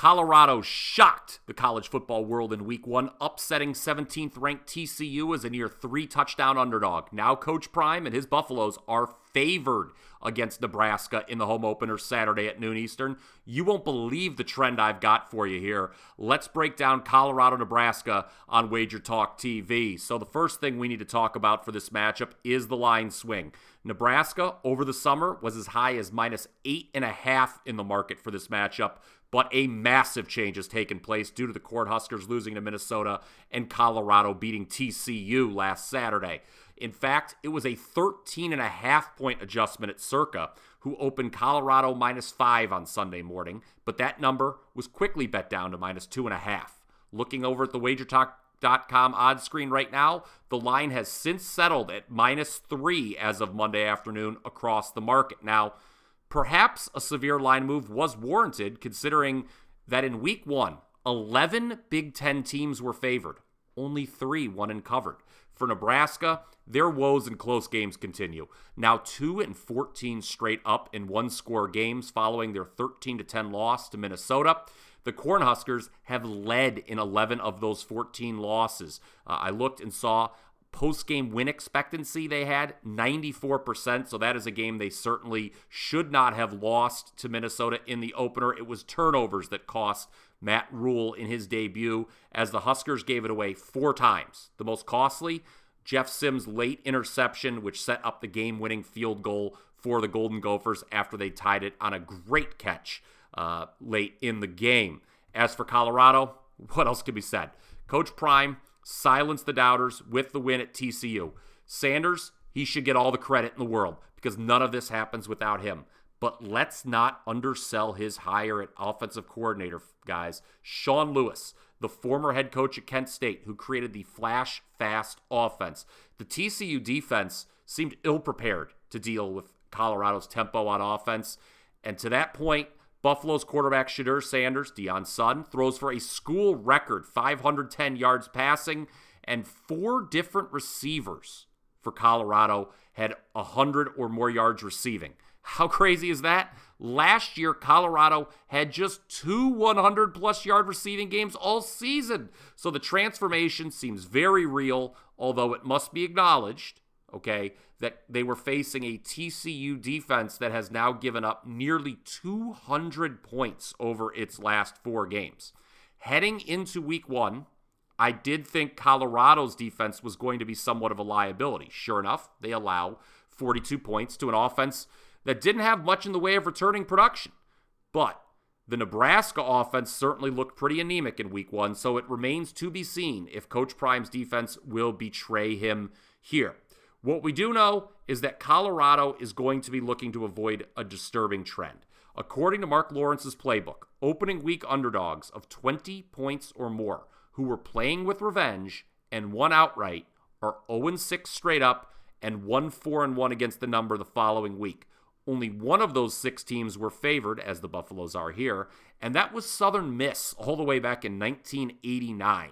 Colorado shocked the college football world in week 1, upsetting 17th-ranked TCU as a near 3-touchdown underdog. Now Coach Prime and his Buffaloes are favored against Nebraska in the home opener Saturday at noon Eastern. You won't believe the trend I've got for you here. Let's break down Colorado-Nebraska on Wager Talk TV. So the first thing we need to talk about for this matchup is the line swing. Nebraska over the summer was as high as -8.5 in the market for this matchup, but a massive change has taken place due to the Cornhuskers losing to Minnesota and Colorado beating TCU last Saturday. In fact, it was a 13.5-point adjustment at Circa, who opened Colorado -5 on Sunday morning, but that number was quickly bet down to -2.5. Looking over at the WagerTalk.com odds screen right now, the line has since settled at -3 as of Monday afternoon across the market. Now, perhaps a severe line move was warranted, considering that in week 1, 11 Big Ten teams were favored. Only 3 won and covered. For Nebraska, their woes in close games continue. Now 2-14 straight up in one-score games following their 13-10 loss to Minnesota. The Cornhuskers have led in 11 of those 14 losses. I looked and saw post-game win expectancy they had, 94%, so that is a game they certainly should not have lost to Minnesota in the opener. It was turnovers that cost Matt Rule in his debut, as the Huskers gave it away 4 times. The most costly, Jeff Sims' late interception, which set up the game-winning field goal for the Golden Gophers after they tied it on a great catch late in the game. As for Colorado, what else can be said? Coach Prime silenced the doubters with the win at TCU. Sanders, he should get all the credit in the world because none of this happens without him. But let's not undersell his hire at offensive coordinator, guys. Sean Lewis, the former head coach at Kent State, who created the flash fast offense. The TCU defense seemed ill-prepared to deal with Colorado's tempo on offense. And to that point, Buffalo's quarterback Shedeur Sanders, Deion's son, throws for a school record 510 yards passing, and 4 different receivers for Colorado had 100 or more yards receiving. How crazy is that? Last year, Colorado had just 2 100-plus yard receiving games all season. So the transformation seems very real, although it must be acknowledged, okay, that they were facing a TCU defense that has now given up nearly 200 points over its last 4 games. Heading into week 1, I did think Colorado's defense was going to be somewhat of a liability. Sure enough, they allow 42 points to an offense that didn't have much in the way of returning production. But the Nebraska offense certainly looked pretty anemic in week 1, so it remains to be seen if Coach Prime's defense will betray him here. What we do know is that Colorado is going to be looking to avoid a disturbing trend. According to Mark Lawrence's playbook, opening week underdogs of 20 points or more who were playing with revenge and won outright are 0-6 straight up and 1-4-1 against the number the following week. Only one of those 6 teams were favored, as the Buffaloes are here, and that was Southern Miss all the way back in 1989.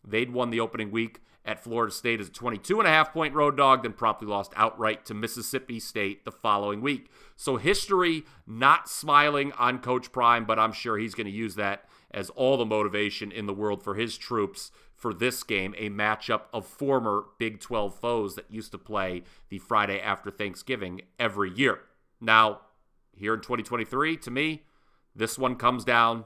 They'd won the opening week at Florida State as a 22.5-point road dog, then promptly lost outright to Mississippi State the following week. So history not smiling on Coach Prime, but I'm sure he's going to use that as all the motivation in the world for his troops for this game, a matchup of former Big 12 foes that used to play the Friday after Thanksgiving every year. Now, here in 2023, to me, this one comes down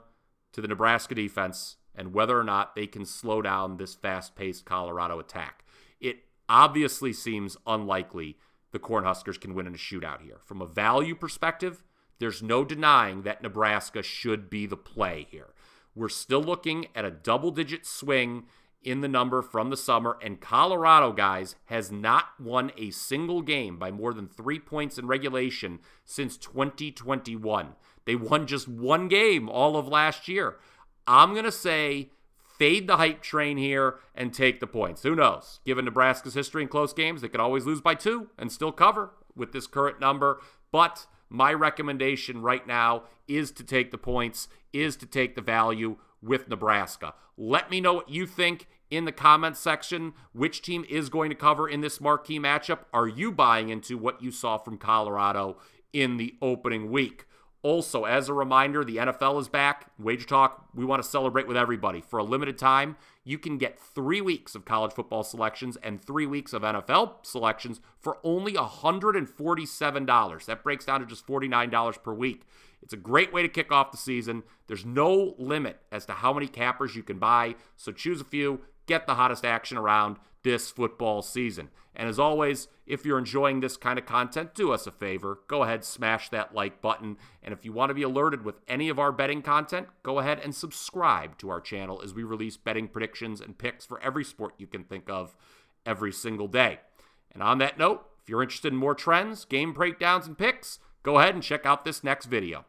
to the Nebraska defense and whether or not they can slow down this fast-paced Colorado attack. It obviously seems unlikely the Cornhuskers can win in a shootout here. From a value perspective, there's no denying that Nebraska should be the play here. We're still looking at a double-digit swing in the number from the summer, and Colorado, guys, has not won a single game by more than 3 points in regulation since 2021. They won just 1 game all of last year. I'm going to say fade the hype train here and take the points. Who knows? Given Nebraska's history in close games, they could always lose by 2 and still cover with this current number. But my recommendation right now is to take the points, is to take the value with Nebraska. Let me know what you think in the comments section. Which team is going to cover in this marquee matchup? Are you buying into what you saw from Colorado in the opening week? Also, as a reminder, the NFL is back. Wager Talk, we want to celebrate with everybody. For a limited time, you can get 3 weeks of college football selections and 3 weeks of NFL selections for only $147. That breaks down to just $49 per week. It's a great way to kick off the season. There's no limit as to how many cappers you can buy, so choose a few, get the hottest action around this football season. And as always, if you're enjoying this kind of content, do us a favor. Go ahead, smash that like button. And if you want to be alerted with any of our betting content, go ahead and subscribe to our channel as we release betting predictions and picks for every sport you can think of every single day. And on that note, if you're interested in more trends, game breakdowns, and picks, go ahead and check out this next video.